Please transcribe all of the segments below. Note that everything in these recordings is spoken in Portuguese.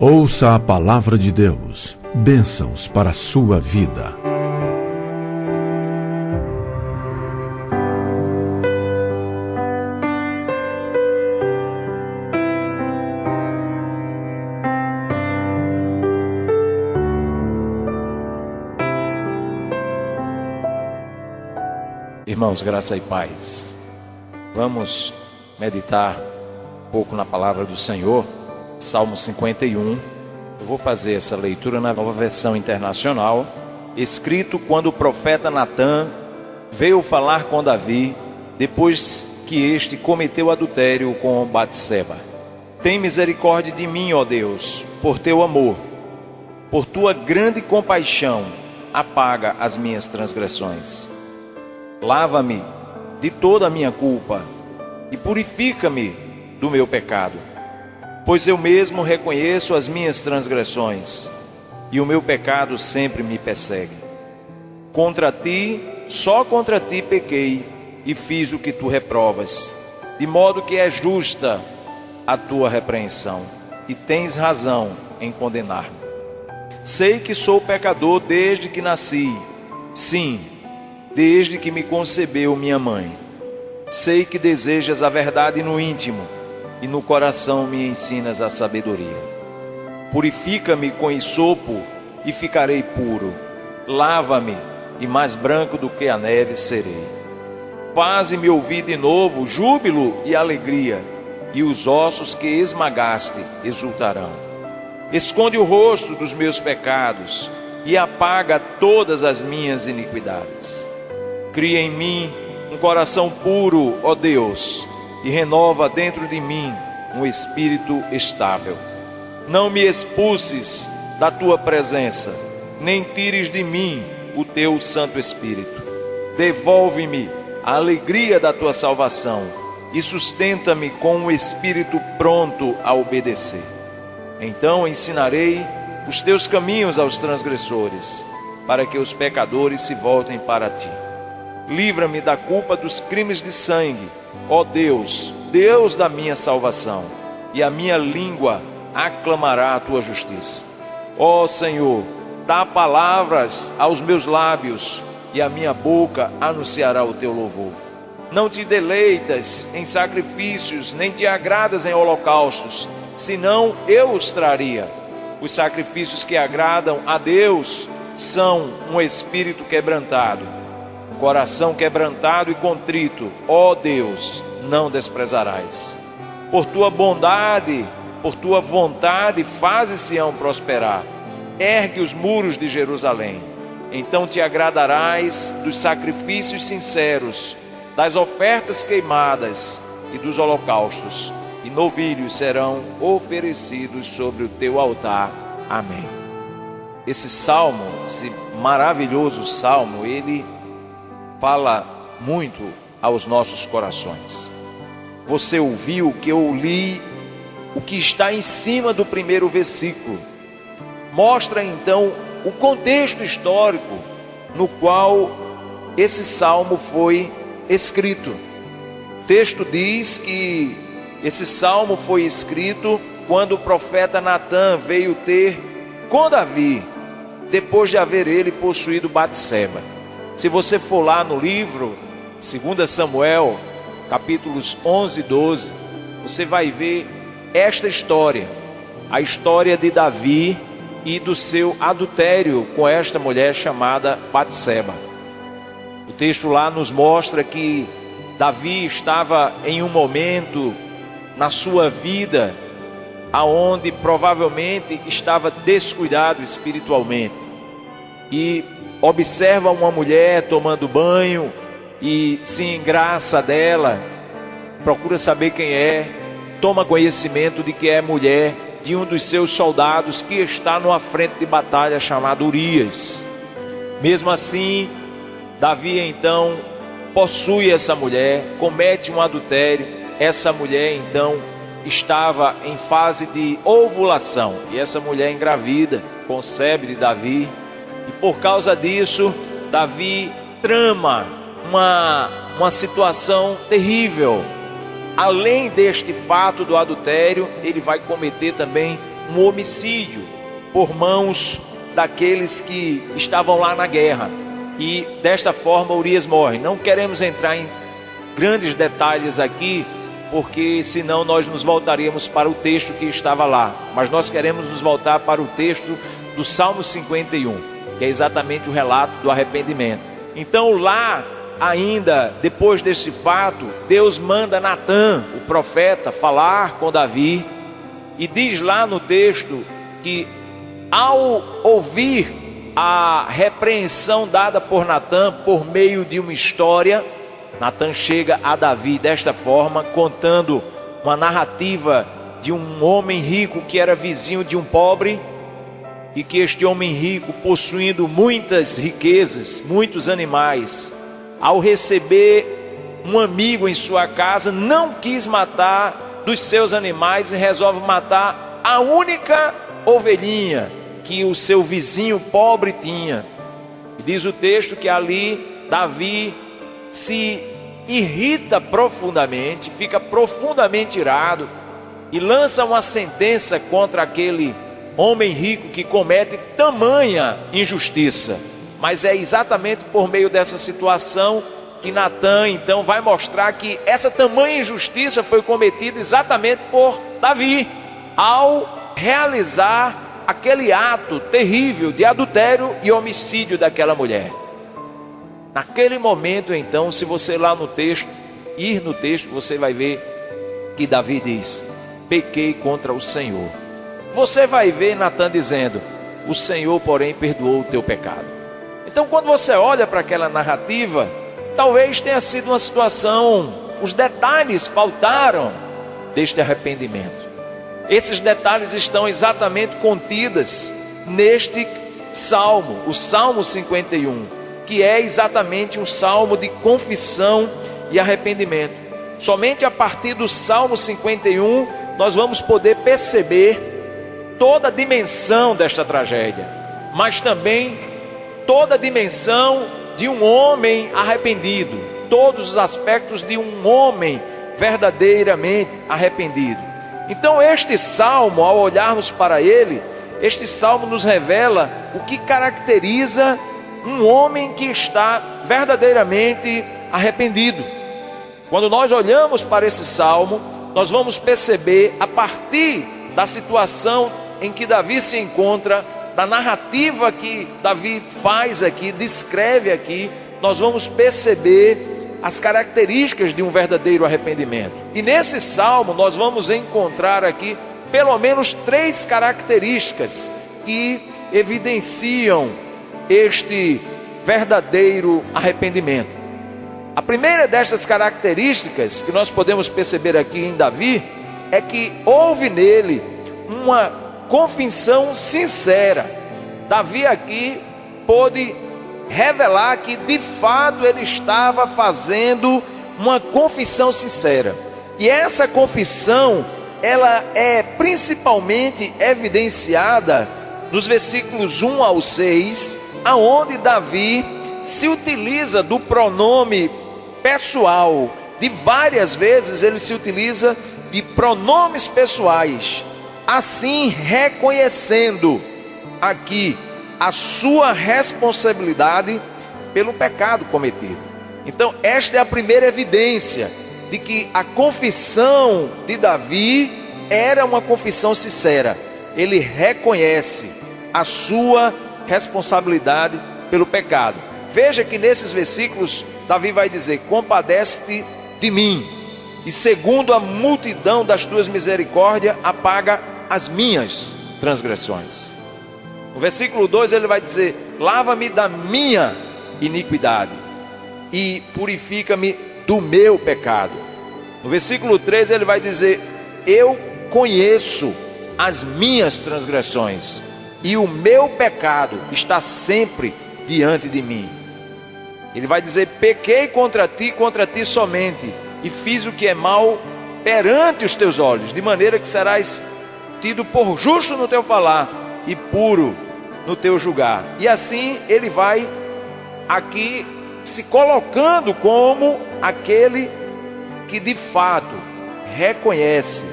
Ouça a palavra de Deus. Bênçãos para a sua vida. Irmãos, graça e paz. Vamos meditar um pouco na palavra do Senhor. Salmo 51. Eu vou fazer essa leitura na Nova Versão Internacional. Escrito quando o profeta Natã veio falar com Davi, depois que este cometeu adultério com Batseba. Tem misericórdia de mim, ó Deus, por teu amor. Por tua grande compaixão, apaga as minhas transgressões. Lava-me de toda a minha culpa e purifica-me do meu pecado. Pois eu mesmo reconheço as minhas transgressões e o meu pecado sempre me persegue. Contra ti, só contra ti pequei e fiz o que tu reprovas, de modo que é justa a tua repreensão e tens razão em condenar-me. Sei que sou pecador desde que nasci, sim, desde que me concebeu minha mãe. Sei que desejas a verdade no íntimo, e no coração me ensinas a sabedoria. Purifica-me com hisopo, e ficarei puro. Lava-me, e mais branco do que a neve serei. Faze-me ouvir de novo júbilo e alegria, e os ossos que esmagaste exultarão. Esconde o rosto dos meus pecados, e apaga todas as minhas iniquidades. Cria em mim um coração puro, ó Deus, e renova dentro de mim um espírito estável. Não me expulses da tua presença, nem tires de mim o teu Santo Espírito. Devolve-me a alegria da tua salvação e sustenta-me com um espírito pronto a obedecer. Então ensinarei os teus caminhos aos transgressores, para que os pecadores se voltem para ti. Livra-me da culpa dos crimes de sangue, ó Deus, Deus da minha salvação, e a minha língua aclamará a tua justiça. Ó Senhor, dá palavras aos meus lábios, e a minha boca anunciará o teu louvor. Não te deleitas em sacrifícios, nem te agradas em holocaustos, senão eu os traria. Os sacrifícios que agradam a Deus são um espírito quebrantado, um coração quebrantado e contrito, ó Deus, não desprezarás. Por tua bondade, por tua vontade, faze Sião prosperar. Ergue os muros de Jerusalém. Então te agradarás dos sacrifícios sinceros, das ofertas queimadas e dos holocaustos, e novilhos serão oferecidos sobre o teu altar. Amém. Esse salmo, esse maravilhoso salmo, ele fala muito aos nossos corações. Você ouviu que eu li o que está em cima do primeiro versículo. Mostra então o contexto histórico no qual esse salmo foi escrito. O texto diz que esse salmo foi escrito quando o profeta Natã veio ter com Davi, depois de haver ele possuído Batseba. Se você for lá no livro 2 Samuel, capítulos 11 e 12, você vai ver esta história, a história de Davi e do seu adultério com esta mulher chamada Batseba. O texto lá nos mostra que Davi estava em um momento na sua vida aonde provavelmente estava descuidado espiritualmente, e observa uma mulher tomando banho e se engraça dela, procura saber quem é, toma conhecimento de que é mulher de um dos seus soldados que está numa frente de batalha chamado Urias. Mesmo assim, Davi então possui essa mulher, comete um adultério. Essa mulher então estava em fase de ovulação, e essa mulher engravida, concebe de Davi, e por causa disso Davi trama uma situação terrível. Além deste fato do adultério, ele vai cometer também um homicídio por mãos daqueles que estavam lá na guerra. E desta forma Urias morre. Não queremos entrar em grandes detalhes aqui, porque senão nós nos voltaríamos para o texto que estava lá. Mas nós queremos nos voltar para o texto do Salmo 51, que é exatamente o relato do arrependimento. Então lá, ainda depois desse fato, Deus manda Natã, o profeta, falar com Davi. E diz lá no texto que ao ouvir a repreensão dada por Natã por meio de uma história, Natã chega a Davi desta forma, contando uma narrativa de um homem rico que era vizinho de um pobre, e que este homem rico, possuindo muitas riquezas, muitos animais, ao receber um amigo em sua casa, não quis matar dos seus animais e resolve matar a única ovelhinha que o seu vizinho pobre tinha. E diz o texto que ali Davi se irrita profundamente, fica profundamente irado e lança uma sentença contra aquele homem rico que comete tamanha injustiça. Mas é exatamente por meio dessa situação que Natã então vai mostrar que essa tamanha injustiça foi cometida exatamente por Davi, ao realizar aquele ato terrível de adultério e homicídio daquela mulher. Naquele momento então, se você lá no texto, ir no texto, você vai ver que Davi diz: pequei contra o Senhor. Você vai ver Natã dizendo: o Senhor, porém, perdoou o teu pecado. Então, quando você olha para aquela narrativa, talvez tenha sido uma situação, os detalhes faltaram deste arrependimento. Esses detalhes estão exatamente contidos neste salmo, o Salmo 51, que é exatamente um salmo de confissão e arrependimento. Somente a partir do Salmo 51 nós vamos poder perceber toda a dimensão desta tragédia, mas também toda a dimensão de um homem arrependido, todos os aspectos de um homem verdadeiramente arrependido. Então este salmo, ao olharmos para ele, este salmo nos revela o que caracteriza um homem que está verdadeiramente arrependido. Quando nós olhamos para esse salmo, nós vamos perceber, a partir da situação em que Davi se encontra, da narrativa que Davi faz aqui, descreve aqui, nós vamos perceber as características de um verdadeiro arrependimento. E nesse salmo nós vamos encontrar aqui pelo menos 3 características que evidenciam este verdadeiro arrependimento. A primeira destas características que nós podemos perceber aqui em Davi é que houve nele uma confissão sincera. Davi aqui pôde revelar que de fato ele estava fazendo uma confissão sincera. E essa confissão, ela é principalmente evidenciada nos versículos 1 ao 6, aonde Davi se utiliza do pronome pessoal. De várias vezes ele se utiliza de pronomes pessoais, assim reconhecendo aqui a sua responsabilidade pelo pecado cometido. Então esta é a primeira evidência de que a confissão de Davi era uma confissão sincera. Ele reconhece a sua responsabilidade pelo pecado. Veja que nesses versículos Davi vai dizer: compadece-te de mim, e segundo a multidão das tuas misericórdias apaga as minhas transgressões. No versículo 2 ele vai dizer: lava-me da minha iniquidade e purifica-me do meu pecado. No versículo 3 ele vai dizer: eu conheço as minhas transgressões e o meu pecado está sempre diante de mim. Ele vai dizer: pequei contra ti somente, e fiz o que é mal perante os teus olhos, de maneira que serás tido por justo no teu falar e puro no teu julgar. E assim ele vai aqui se colocando como aquele que de fato reconhece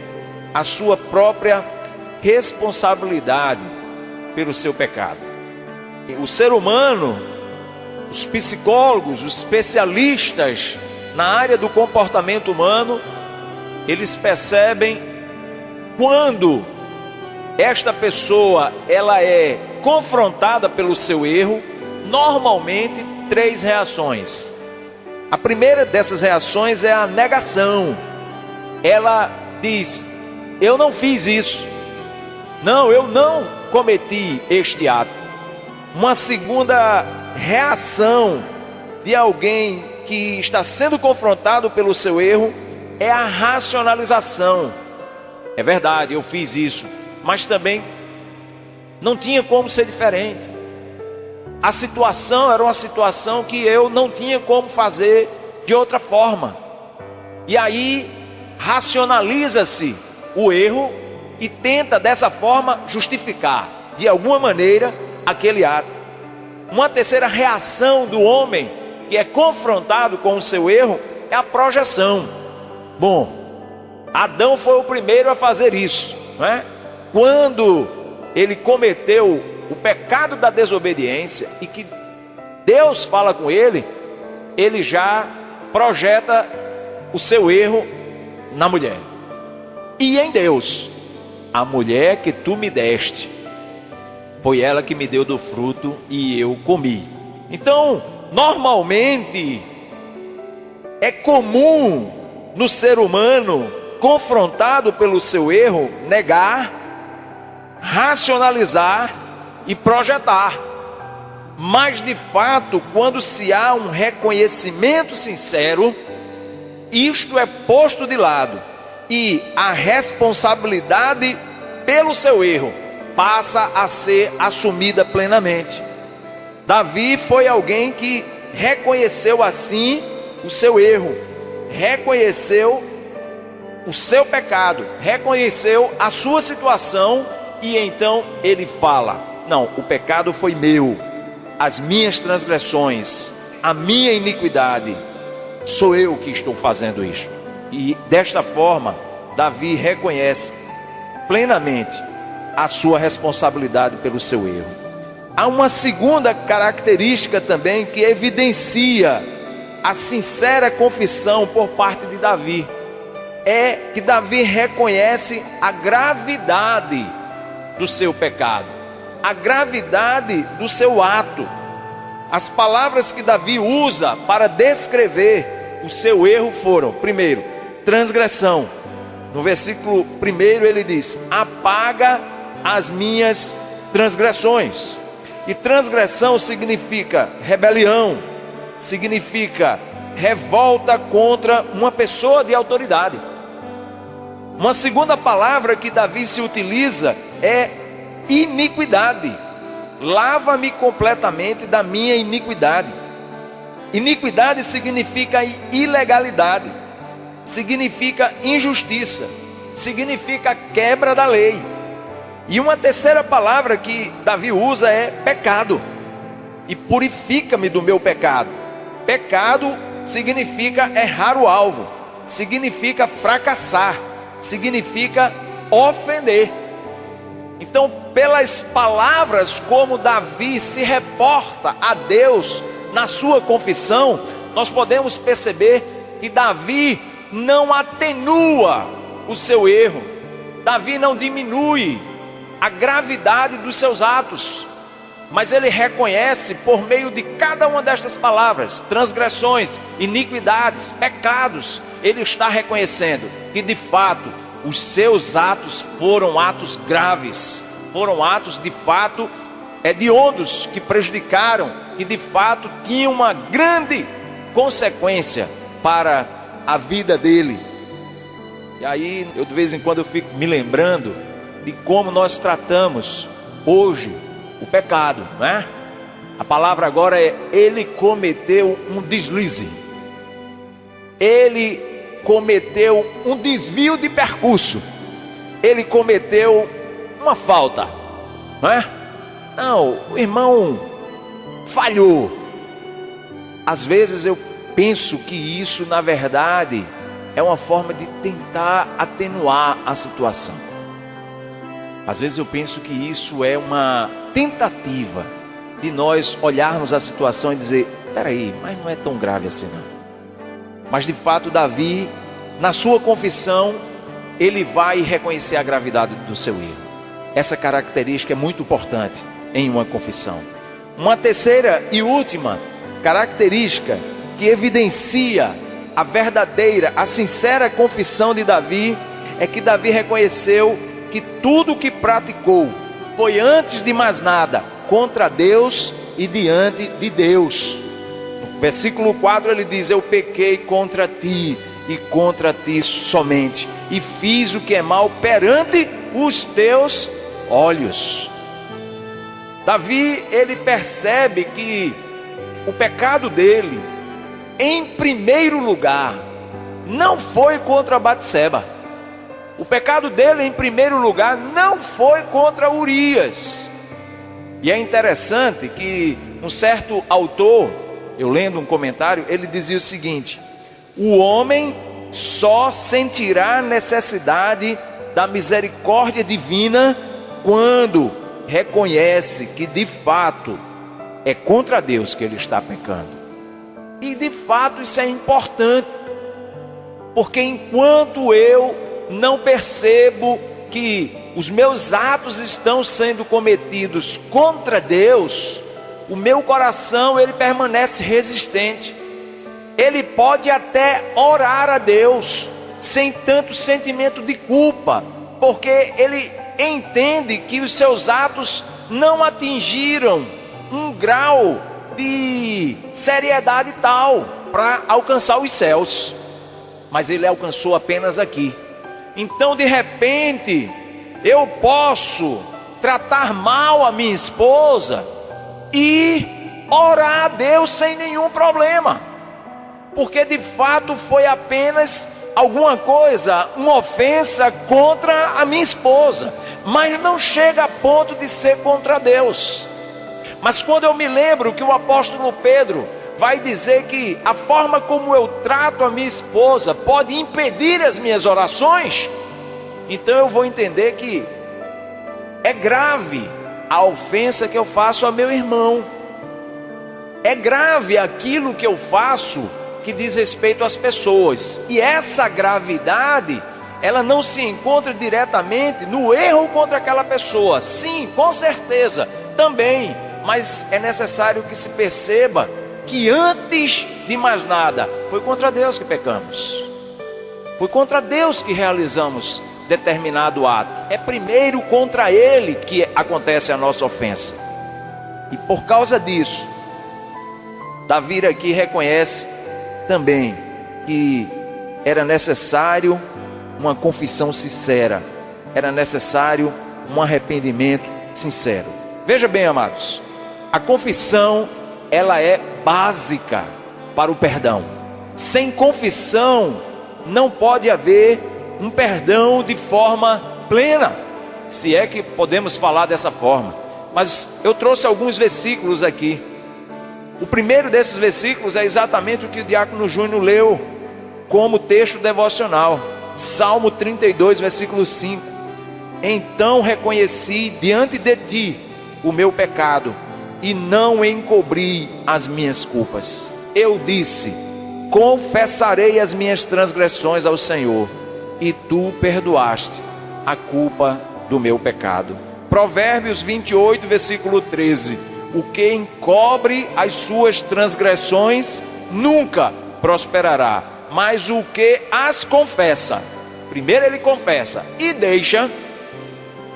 a sua própria responsabilidade pelo seu pecado. O ser humano, os psicólogos, os especialistas na área do comportamento humano, eles percebem quando esta pessoa ela é confrontada pelo seu erro, normalmente 3 reações. A primeira dessas reações é a negação. Ela diz: eu não fiz isso. Não, eu não cometi este ato. Uma segunda reação de alguém que está sendo confrontado pelo seu erro é a racionalização. É verdade, eu fiz isso, mas também não tinha como ser diferente. A situação era uma situação que eu não tinha como fazer de outra forma. E aí racionaliza-se o erro e tenta dessa forma justificar de alguma maneira aquele ato. Uma terceira reação do homem que é confrontado com o seu erro é a projeção. Bom, Adão foi o primeiro a fazer isso, não é? Quando ele cometeu o pecado da desobediência e que Deus fala com ele, ele já projeta o seu erro na mulher. E em Deus: a mulher que tu me deste, foi ela que me deu do fruto e eu comi. Então, normalmente, é comum no ser humano, confrontado pelo seu erro, negar, racionalizar e projetar. Mas de fato, quando se há um reconhecimento sincero, isto é posto de lado e a responsabilidade pelo seu erro passa a ser assumida plenamente. Davi foi alguém que reconheceu assim o seu erro, reconheceu o seu pecado, reconheceu a sua situação e então ele fala: não, o pecado foi meu, as minhas transgressões, a minha iniquidade, sou eu que estou fazendo isso. E desta forma, Davi reconhece plenamente a sua responsabilidade pelo seu erro. Há uma segunda característica também que evidencia a sincera confissão por parte de Davi. É que Davi reconhece a gravidade do seu pecado, a gravidade do seu ato. As palavras que Davi usa para descrever o seu erro foram: primeiro, transgressão. No versículo 1 ele diz: apaga as minhas transgressões. E transgressão significa rebelião, significa revolta contra uma pessoa de autoridade. Uma segunda palavra que Davi se utiliza é iniquidade. Lava-me completamente da minha iniquidade. Iniquidade significa ilegalidade, significa injustiça, significa quebra da lei. E uma terceira palavra que Davi usa é pecado. E purifica-me do meu pecado. Pecado significa errar o alvo, significa fracassar, significa ofender. Então, pelas palavras como Davi se reporta a Deus na sua confissão, nós podemos perceber que Davi não atenua o seu erro, Davi não diminui a gravidade dos seus atos, mas ele reconhece por meio de cada uma destas palavras, transgressões, iniquidades, pecados, ele está reconhecendo que de fato os seus atos foram atos graves, foram atos de fato hediondos, que prejudicaram, que de fato tinham uma grande consequência para a vida dele. E aí eu de vez em quando eu fico me lembrando de como nós tratamos hoje o pecado, não é? A palavra agora é: ele cometeu um deslize, ele cometeu um desvio de percurso, ele cometeu uma falta, não é? Não, o irmão falhou. Às vezes eu penso que isso na verdade é uma forma de tentar atenuar a situação. Às vezes eu penso que isso é uma tentativa de nós olharmos a situação e dizer: peraí, mas não é tão grave assim não. Mas de fato Davi, na sua confissão, ele vai reconhecer a gravidade do seu erro. Essa característica é muito importante em uma confissão. Uma terceira e última característica que evidencia a verdadeira, a sincera confissão de Davi é que Davi reconheceu que tudo que praticou foi, antes de mais nada, contra Deus e diante de Deus. No versículo 4 ele diz: eu pequei contra ti e contra ti somente, e fiz o que é mal perante os teus olhos. Davi, ele percebe que o pecado dele, em primeiro lugar, não foi contra Batseba. O pecado dele, em primeiro lugar, não foi contra Urias. E é interessante que um certo autor, eu lendo um comentário, ele dizia o seguinte: o homem só sentirá necessidade da misericórdia divina quando reconhece que de fato é contra Deus que ele está pecando. E de fato isso é importante, porque enquanto eu não percebo que os meus atos estão sendo cometidos contra Deus, o meu coração ele permanece resistente. Ele pode até orar a Deus sem tanto sentimento de culpa, porque ele entende que os seus atos não atingiram um grau de seriedade tal para alcançar os céus, mas ele alcançou apenas aqui. Então de repente eu posso tratar mal a minha esposa e orar a Deus sem nenhum problema, porque de fato foi apenas alguma coisa, uma ofensa contra a minha esposa, mas não chega a ponto de ser contra Deus. Mas quando eu me lembro que o apóstolo Pedro vai dizer que a forma como eu trato a minha esposa pode impedir as minhas orações, então eu vou entender que é grave a ofensa que eu faço a meu irmão. É grave aquilo que eu faço que diz respeito às pessoas. E essa gravidade, ela não se encontra diretamente no erro contra aquela pessoa. Sim, com certeza, também. Mas é necessário que se perceba que antes de mais nada, foi contra Deus que pecamos. Foi contra Deus que realizamos determinado ato. É primeiro contra Ele que acontece a nossa ofensa. E por causa disso, Davi aqui reconhece também que era necessário uma confissão sincera, era necessário um arrependimento sincero. Veja bem, amados, a confissão, ela é básica para o perdão. Sem confissão não pode haver um perdão de forma plena, se é que podemos falar dessa forma. Mas eu trouxe alguns versículos aqui. O primeiro desses versículos é exatamente o que o diácono Júnior leu como texto devocional. Salmo 32, versículo 5. Então reconheci diante de ti o meu pecado e não encobri as minhas culpas. Eu disse: confessarei as minhas transgressões ao Senhor, e tu perdoaste a culpa do meu pecado. Provérbios 28, versículo 13. O que encobre as suas transgressões nunca prosperará, mas o que as confessa, primeiro ele confessa e deixa,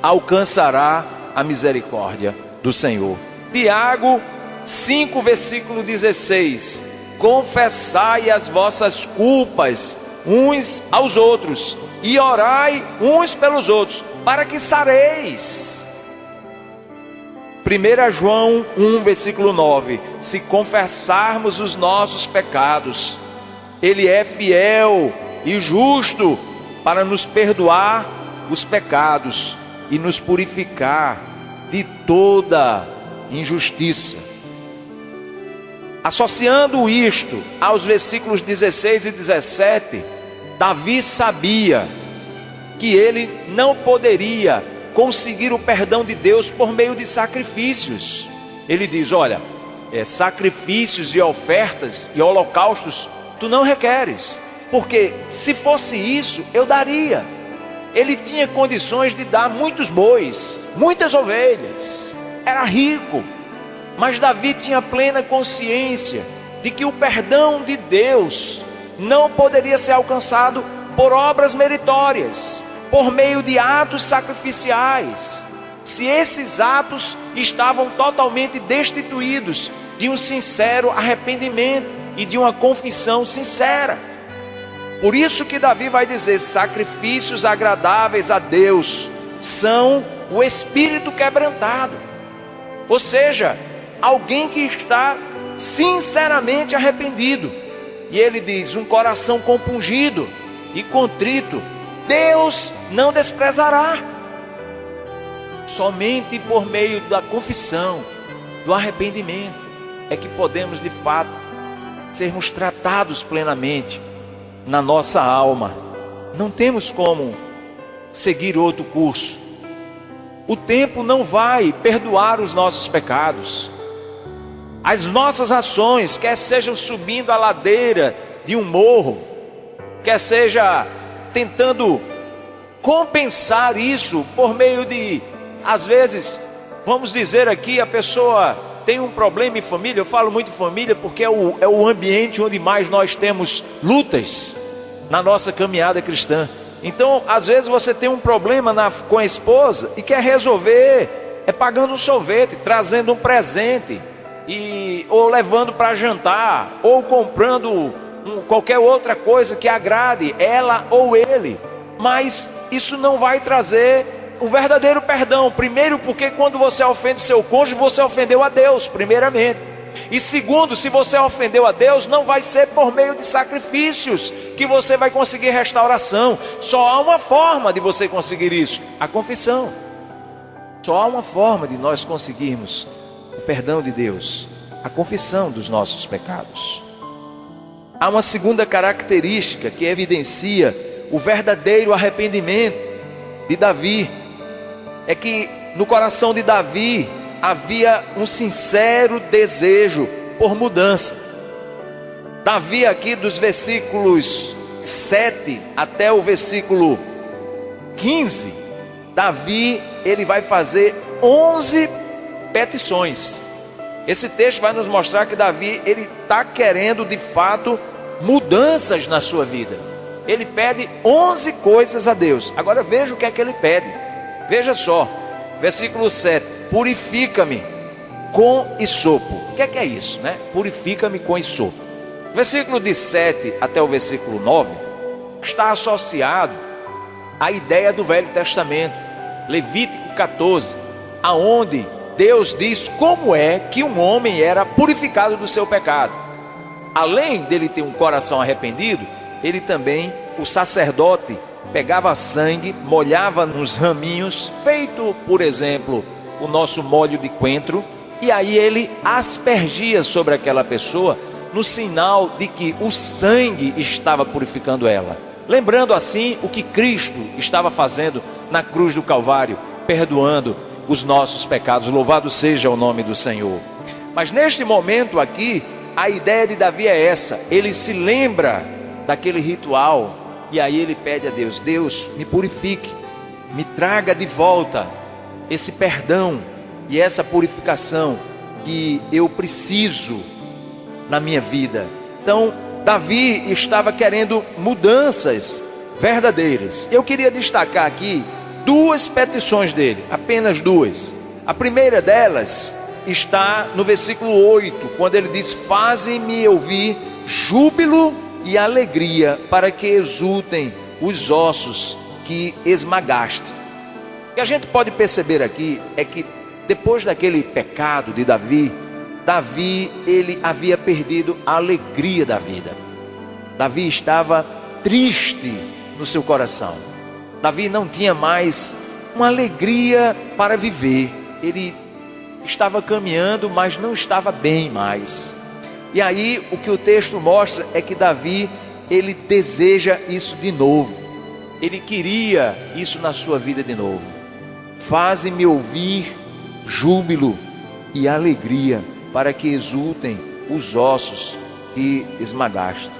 alcançará a misericórdia do Senhor. Tiago 5, versículo 16. Confessai as vossas culpas uns aos outros e orai uns pelos outros, para que sareis. 1 João 1, versículo 9. Se confessarmos os nossos pecados, Ele é fiel e justo para nos perdoar os pecados e nos purificar de toda injustiça. Associando isto aos versículos 16 e 17, Davi sabia que ele não poderia conseguir o perdão de Deus por meio de sacrifícios. Ele diz: olha, sacrifícios e ofertas e holocaustos tu não requeres, porque se fosse isso eu daria. Ele tinha condições de dar muitos bois, muitas ovelhas, era rico, mas Davi tinha plena consciência de que o perdão de Deus não poderia ser alcançado por obras meritórias, por meio de atos sacrificiais, se esses atos estavam totalmente destituídos de um sincero arrependimento e de uma confissão sincera. Por isso que Davi vai dizer: sacrifícios agradáveis a Deus são o espírito quebrantado. Ou seja, alguém que está sinceramente arrependido. E ele diz: um coração compungido e contrito Deus não desprezará. Somente por meio da confissão, do arrependimento, é que podemos de fato sermos tratados plenamente na nossa alma. Não temos como seguir outro curso. O tempo não vai perdoar os nossos pecados. As nossas ações, quer sejam subindo a ladeira de um morro, quer seja tentando compensar isso por meio de, às vezes, vamos dizer aqui, a pessoa tem um problema em família. Eu falo muito em família porque é o ambiente onde mais nós temos lutas na nossa caminhada cristã. Então, às vezes você tem um problema com a esposa e quer resolver pagando um sorvete, trazendo um presente, ou levando para jantar, ou comprando qualquer outra coisa que agrade ela ou ele. Mas isso não vai trazer o verdadeiro perdão. Primeiro, porque quando você ofende seu cônjuge, você ofendeu a Deus, primeiramente. E segundo, se você ofendeu a Deus, não vai ser por meio de sacrifícios que você vai conseguir restauração. Só há uma forma de você conseguir isso: a confissão. Só há uma forma de nós conseguirmos o perdão de Deus: a confissão dos nossos pecados. Há uma segunda característica que evidencia o verdadeiro arrependimento de Davi. É que no coração de Davi havia um sincero desejo por mudança. Davi, aqui dos versículos 7 até o versículo 15, Davi, ele vai fazer 11 petições. Esse texto vai nos mostrar que Davi, ele está querendo de fato mudanças na sua vida. Ele pede 11 coisas a Deus. Agora veja o que é que ele pede. Veja só, versículo 7: purifica-me com isopo. O que é isso, né? Purifica-me com isopo. Versículo de 7 até o versículo 9 está associado à ideia do Velho Testamento, Levítico 14, aonde Deus diz como é que um homem era purificado do seu pecado. Além dele ter um coração arrependido, ele também, o sacerdote, pegava sangue, molhava nos raminhos, feito, por exemplo, o nosso molho de coentro, e aí ele aspergia sobre aquela pessoa, no sinal de que o sangue estava purificando ela. Lembrando assim o que Cristo estava fazendo na cruz do Calvário, perdoando os nossos pecados. Louvado seja o nome do Senhor. Mas neste momento aqui, a ideia de Davi é essa: ele se lembra daquele ritual, e aí ele pede a Deus: Deus, me purifique, me traga de volta esse perdão e essa purificação que eu preciso na minha vida. Então, Davi estava querendo mudanças verdadeiras. Eu queria destacar aqui duas petições dele, apenas duas. A primeira delas está no versículo 8, quando ele diz: faze-me ouvir júbilo e alegria, para que exultem os ossos que esmagaste. O que a gente pode perceber aqui é que depois daquele pecado de Davi, ele havia perdido a alegria da vida. Davi estava triste no seu coração. Davi não tinha mais uma alegria para viver. Ele estava caminhando, mas não estava bem mais. E aí o que o texto mostra é que Davi, ele deseja isso de novo. Ele queria isso na sua vida de novo. faze-me ouvir júbilo e alegria, para que exultem os ossos que esmagaste.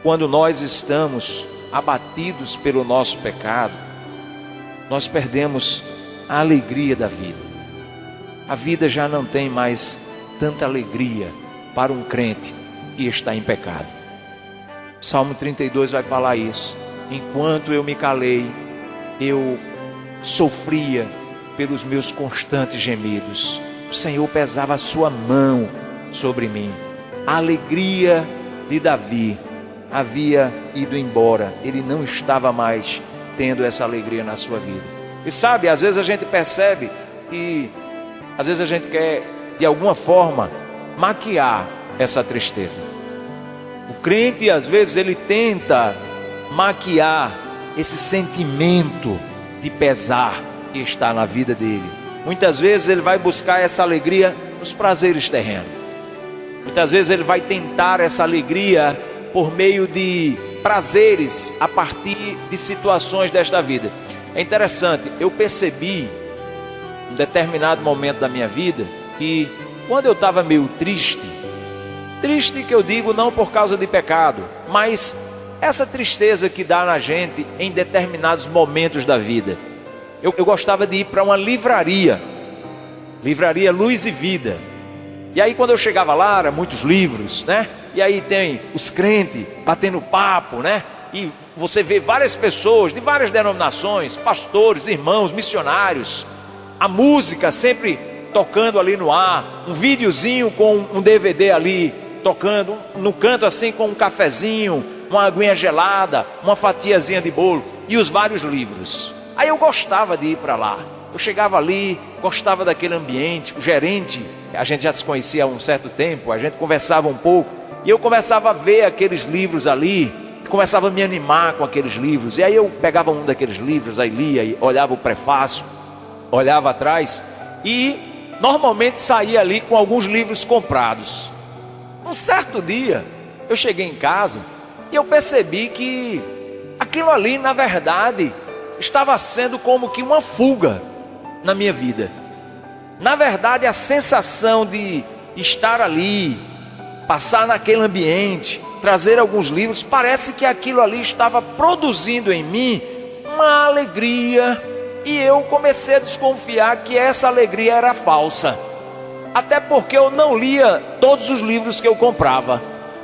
Quando nós estamos abatidos pelo nosso pecado, nós perdemos a alegria da vida. A vida já não tem mais tanta alegria para um crente que está em pecado. Salmo 32 vai falar isso. Enquanto eu me calei, eu sofria pelos meus constantes gemidos. O Senhor pesava a sua mão sobre mim. A alegria de Davi havia ido embora. Ele não estava mais tendo essa alegria na sua vida. E sabe, às vezes a gente percebe que às vezes a gente quer, de alguma forma, maquiar essa tristeza. O crente, às vezes, ele tenta maquiar esse sentimento de pesar que está na vida dele. Muitas vezes ele vai buscar essa alegria nos prazeres terrenos. Muitas vezes ele vai tentar essa alegria por meio de prazeres a partir de situações desta vida. É interessante, eu percebi em um determinado momento da minha vida que quando eu estava meio triste que eu digo não por causa de pecado, mas essa tristeza que dá na gente em determinados momentos da vida. Eu gostava de ir para uma livraria Luz e Vida. E aí quando eu chegava lá, eram muitos livros, né? E aí tem os crentes batendo papo, né? E você vê várias pessoas de várias denominações, pastores, irmãos, missionários. A música sempre tocando ali no ar, um videozinho com um DVD ali tocando, no canto assim com um cafezinho, uma aguinha gelada, uma fatiazinha de bolo e os vários livros. Aí eu gostava de ir para lá. Eu chegava ali, gostava daquele ambiente. O gerente, a gente já se conhecia há um certo tempo, a gente conversava um pouco e eu começava a ver aqueles livros ali, começava a me animar com aqueles livros. E aí eu pegava um daqueles livros, aí lia e olhava o prefácio, olhava atrás e normalmente saía ali com alguns livros comprados. Um certo dia, eu cheguei em casa e eu percebi que aquilo ali, na verdade, estava sendo como que uma fuga na minha vida. Na verdade, a sensação de estar ali, passar naquele ambiente, trazer alguns livros, parece que aquilo ali estava produzindo em mim uma alegria. E eu comecei a desconfiar que essa alegria era falsa. Até porque eu não lia todos os livros que eu comprava.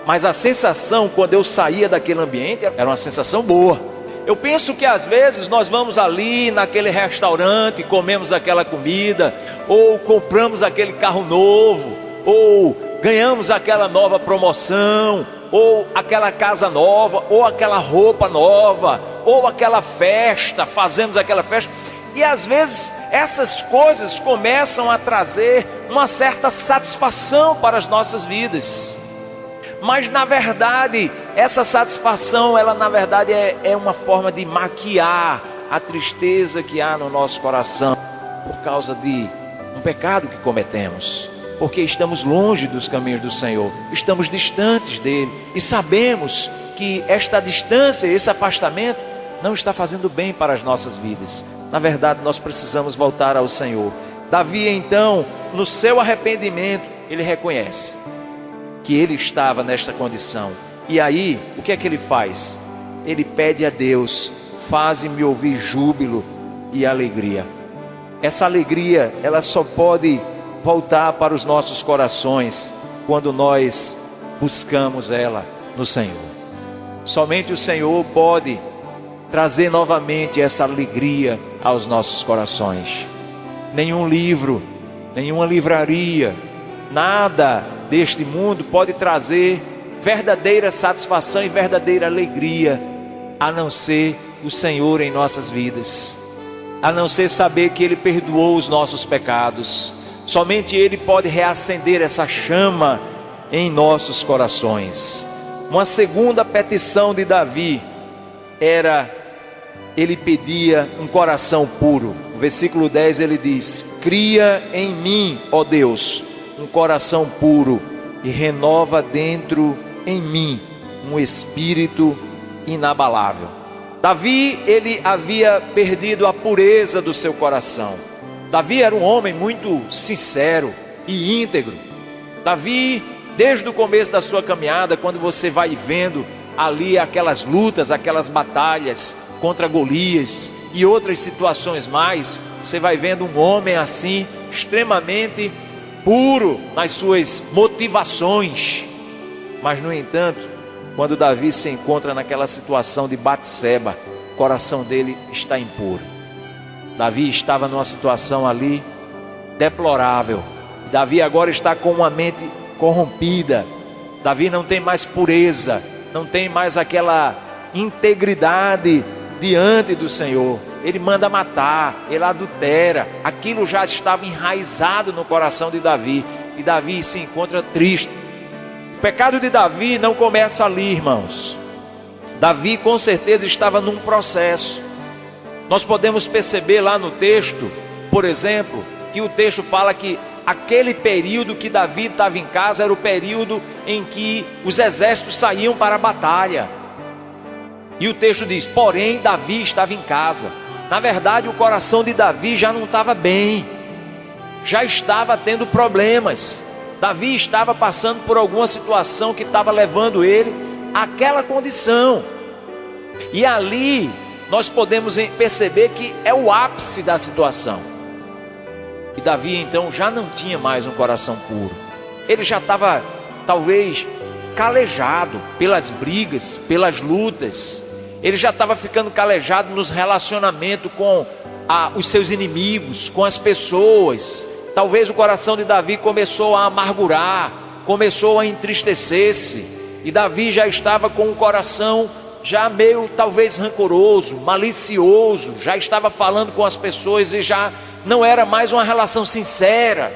Mas a sensação quando eu saía daquele ambiente era uma sensação boa. Eu penso que às vezes nós vamos ali naquele restaurante, comemos aquela comida, ou compramos aquele carro novo, ou ganhamos aquela nova promoção, ou aquela casa nova, ou aquela roupa nova, ou aquela festa, fazemos aquela festa. E às vezes essas coisas começam a trazer uma certa satisfação para as nossas vidas. Mas na verdade, essa satisfação, ela na verdade é uma forma de maquiar a tristeza que há no nosso coração por causa de um pecado que cometemos. Porque estamos longe dos caminhos do Senhor, estamos distantes dele e sabemos que esta distância, esse afastamento não está fazendo bem para as nossas vidas. Na verdade, nós precisamos voltar ao Senhor. Davi, então, no seu arrependimento, ele reconhece que ele estava nesta condição. E aí, o que é que ele faz? Ele pede a Deus: faze-me ouvir júbilo e alegria. Essa alegria, ela só pode voltar para os nossos corações quando nós buscamos ela no Senhor. Somente o Senhor pode trazer novamente essa alegria aos nossos corações. Nenhum livro, nenhuma livraria, nada deste mundo pode trazer verdadeira satisfação e verdadeira alegria, a não ser o Senhor em nossas vidas, a não ser saber que Ele perdoou os nossos pecados. Somente Ele pode reacender essa chama em nossos corações. Uma segunda petição de Davi era, ele pedia um coração puro. No versículo 10 ele diz: cria em mim, ó Deus, um coração puro e renova dentro em mim um espírito inabalável. Davi, ele havia perdido a pureza do seu coração. Davi era um homem muito sincero e íntegro. Davi, desde o começo da sua caminhada, quando você vai vendo ali aquelas lutas, aquelas batalhas contra Golias e outras situações mais, você vai vendo um homem assim, extremamente puro nas suas motivações. Mas no entanto, quando Davi se encontra naquela situação de Batseba, o coração dele está impuro. Davi estava numa situação ali deplorável. Davi agora está com uma mente corrompida. Davi não tem mais pureza, não tem mais aquela integridade diante do Senhor. Ele manda matar, ele adultera. Aquilo já estava enraizado no coração de Davi, e Davi se encontra triste. O pecado de Davi não começa ali, irmãos. Davi com certeza estava num processo. Nós podemos perceber lá no texto, por exemplo, que o texto fala que aquele período que Davi estava em casa era o período em que os exércitos saíam para a batalha. E o texto diz, porém Davi estava em casa. Na verdade, o coração de Davi já não estava bem, já estava tendo problemas. Davi estava passando por alguma situação que estava levando ele àquela condição. E ali nós podemos perceber que é o ápice da situação. E Davi então já não tinha mais um coração puro. Ele já estava talvez calejado pelas brigas, pelas lutas. Ele já estava ficando calejado nos relacionamentos com os seus inimigos, com as pessoas. Talvez o coração de Davi começou a amargurar, começou a entristecer-se. E Davi já estava com o coração já meio talvez rancoroso, malicioso. Já estava falando com as pessoas e já não era mais uma relação sincera.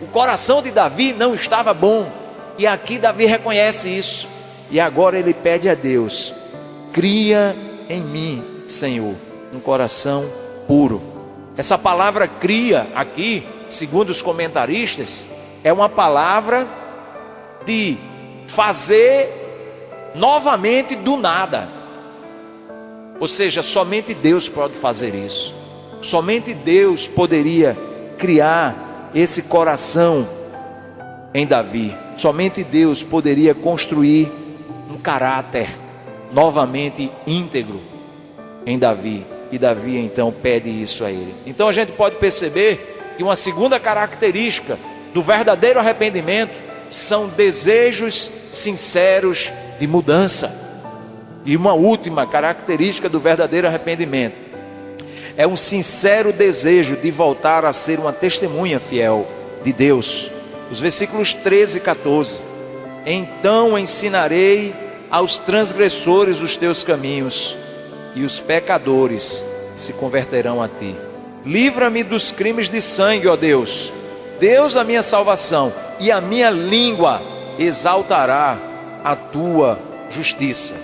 O coração de Davi não estava bom. E aqui Davi reconhece isso. E agora ele pede a Deus: cria em mim, Senhor, um coração puro. Essa palavra cria aqui, segundo os comentaristas, é uma palavra de fazer novamente do nada. Ou seja, somente Deus pode fazer isso. Somente Deus poderia criar esse coração em Davi. Somente Deus poderia construir um caráter novamente íntegro em Davi. E Davi então pede isso a ele. Então a gente pode perceber que uma segunda característica do verdadeiro arrependimento são desejos sinceros de mudança. E uma última característica do verdadeiro arrependimento é um sincero desejo de voltar a ser uma testemunha fiel de Deus. Os versículos 13 e 14. Então ensinarei aos transgressores os teus caminhos, e os pecadores se converterão a ti. Livra-me dos crimes de sangue, ó Deus, Deus da minha salvação, e a minha língua exaltará a tua justiça.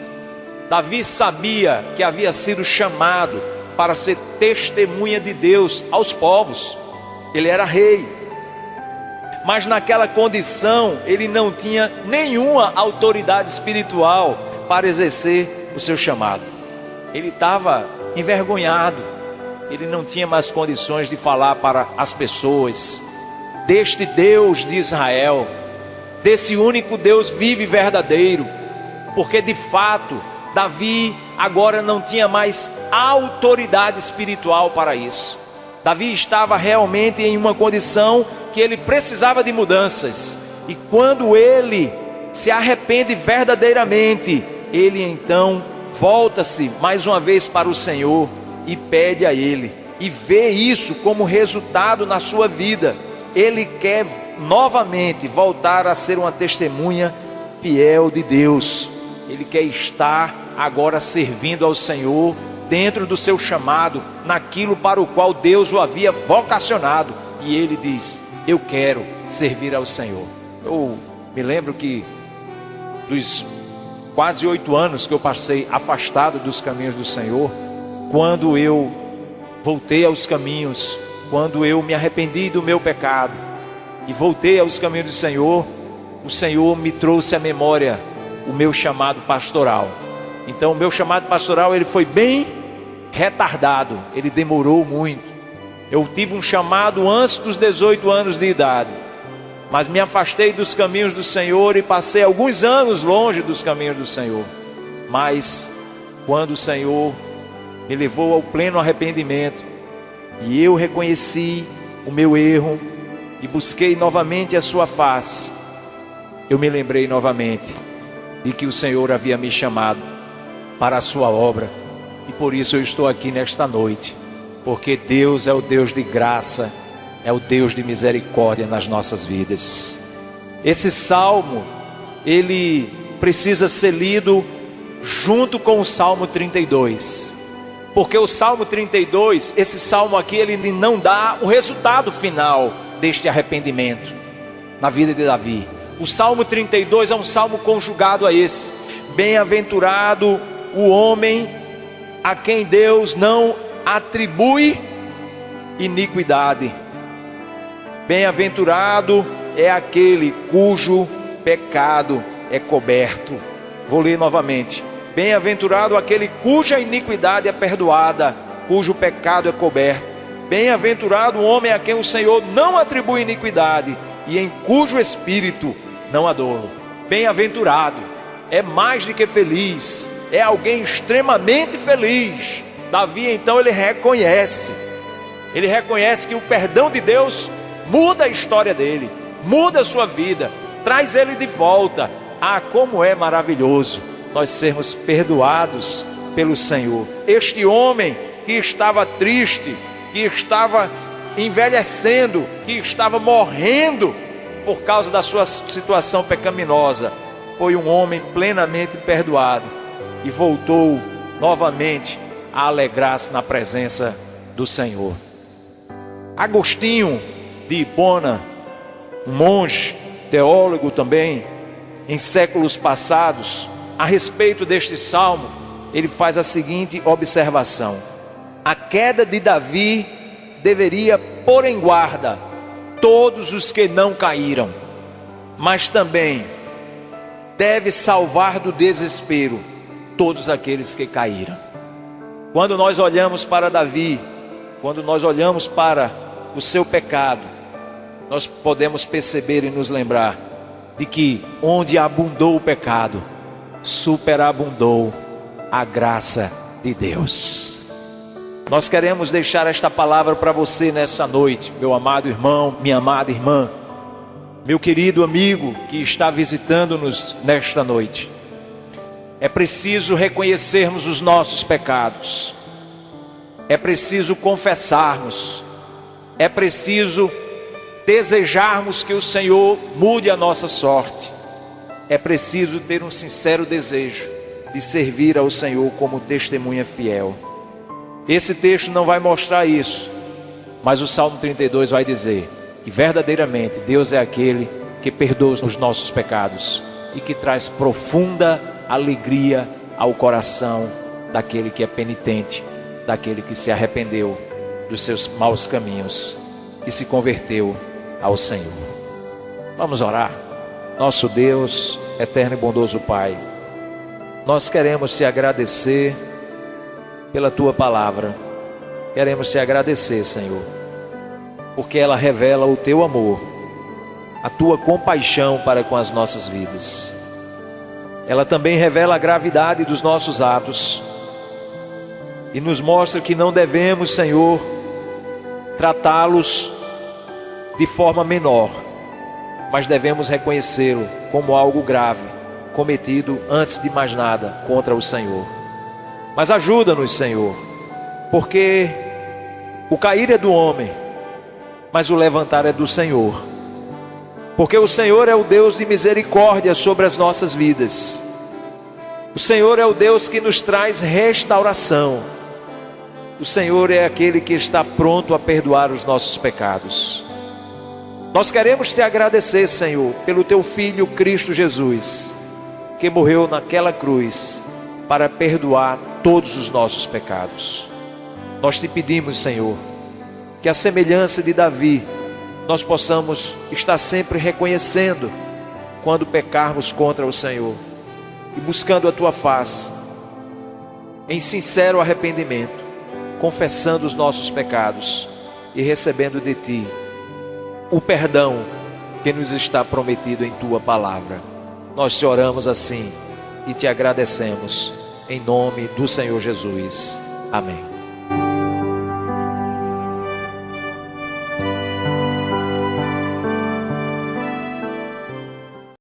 Davi sabia que havia sido chamado para ser testemunha de Deus aos povos. Ele era rei, mas naquela condição ele não tinha nenhuma autoridade espiritual para exercer o seu chamado. Ele estava envergonhado, ele não tinha mais condições de falar para as pessoas deste Deus de Israel, desse único Deus vivo e verdadeiro, porque de fato Davi agora não tinha mais autoridade espiritual para isso. Davi estava realmente em uma condição que ele precisava de mudanças, e quando ele se arrepende verdadeiramente, ele então volta-se mais uma vez para o Senhor e pede a Ele, e vê isso como resultado na sua vida. Ele quer novamente voltar a ser uma testemunha fiel de Deus. Ele quer estar agora servindo ao Senhor dentro do seu chamado, naquilo para o qual Deus o havia vocacionado. E ele diz: eu quero servir ao Senhor. Eu me lembro que dos quase 8 anos que eu passei afastado dos caminhos do Senhor, quando eu voltei aos caminhos, quando eu me arrependi do meu pecado e voltei aos caminhos do Senhor, o Senhor me trouxe à memória o meu chamado pastoral. Então o meu chamado pastoral ele foi bem retardado, ele demorou muito. Eu tive um chamado antes dos 18 anos de idade, mas me afastei dos caminhos do Senhor e passei alguns anos longe dos caminhos do Senhor. Mas quando o Senhor me levou ao pleno arrependimento e eu reconheci o meu erro e busquei novamente a sua face, eu me lembrei novamente de que o Senhor havia me chamado para a sua obra. E por isso eu estou aqui nesta noite, porque Deus é o Deus de graça, é o Deus de misericórdia nas nossas vidas. Esse salmo, ele precisa ser lido junto com o Salmo 32, porque o Salmo 32, esse salmo aqui, ele não dá o resultado final deste arrependimento na vida de Davi. O Salmo 32 é um salmo conjugado a esse: bem-aventurado o homem a quem Deus não atribui iniquidade. Bem-aventurado é aquele cujo pecado é coberto. Vou ler novamente: bem-aventurado aquele cuja iniquidade é perdoada, cujo pecado é coberto. Bem-aventurado o homem a quem o Senhor não atribui iniquidade e em cujo espírito não há dolo. Bem-aventurado é mais do que feliz, é alguém extremamente feliz. Davi então ele reconhece que o perdão de Deus muda a história dele, muda a sua vida, traz ele de volta. Ah, como é maravilhoso nós sermos perdoados pelo Senhor. Este homem que estava triste, que estava envelhecendo, que estava morrendo por causa da sua situação pecaminosa, foi um homem plenamente perdoado e voltou novamente a alegrar-se na presença do Senhor. Agostinho de Hipona, um monge, teólogo também, em séculos passados, a respeito deste salmo, ele faz a seguinte observação: a queda de Davi deveria pôr em guarda todos os que não caíram, mas também deve salvar do desespero todos aqueles que caíram. Quando nós olhamos para Davi, quando nós olhamos para o seu pecado, nós podemos perceber e nos lembrar de que onde abundou o pecado, superabundou a graça de Deus. Nós queremos deixar esta palavra para você nessa noite, meu amado irmão, minha amada irmã, meu querido amigo que está visitando-nos nesta noite. É preciso reconhecermos os nossos pecados, é preciso confessarmos, é preciso desejarmos que o Senhor mude a nossa sorte, é preciso ter um sincero desejo de servir ao Senhor como testemunha fiel. Esse texto não vai mostrar isso, mas o Salmo 32 vai dizer que verdadeiramente Deus é aquele que perdoa os nossos pecados e que traz profunda alegria ao coração daquele que é penitente, daquele que se arrependeu dos seus maus caminhos e se converteu ao Senhor. Vamos orar. Nosso Deus, eterno e bondoso Pai, nós queremos te agradecer pela tua palavra. Queremos te agradecer, Senhor, porque ela revela o teu amor, a tua compaixão para com as nossas vidas. Ela também revela a gravidade dos nossos atos e nos mostra que não devemos, Senhor, tratá-los de forma menor, mas devemos reconhecê-lo como algo grave, cometido antes de mais nada contra o Senhor. Mas ajuda-nos, Senhor, porque o cair é do homem, mas o levantar é do Senhor. Porque o Senhor é o Deus de misericórdia sobre as nossas vidas. O Senhor é o Deus que nos traz restauração. O Senhor é aquele que está pronto a perdoar os nossos pecados. Nós queremos te agradecer, Senhor, pelo teu Filho Cristo Jesus, que morreu naquela cruz para perdoar todos os nossos pecados. Nós te pedimos, Senhor, que a semelhança de Davi, nós possamos estar sempre reconhecendo quando pecarmos contra o Senhor e buscando a tua face, em sincero arrependimento, confessando os nossos pecados e recebendo de Ti o perdão que nos está prometido em Tua palavra. Nós te oramos assim e te agradecemos, em nome do Senhor Jesus. Amém.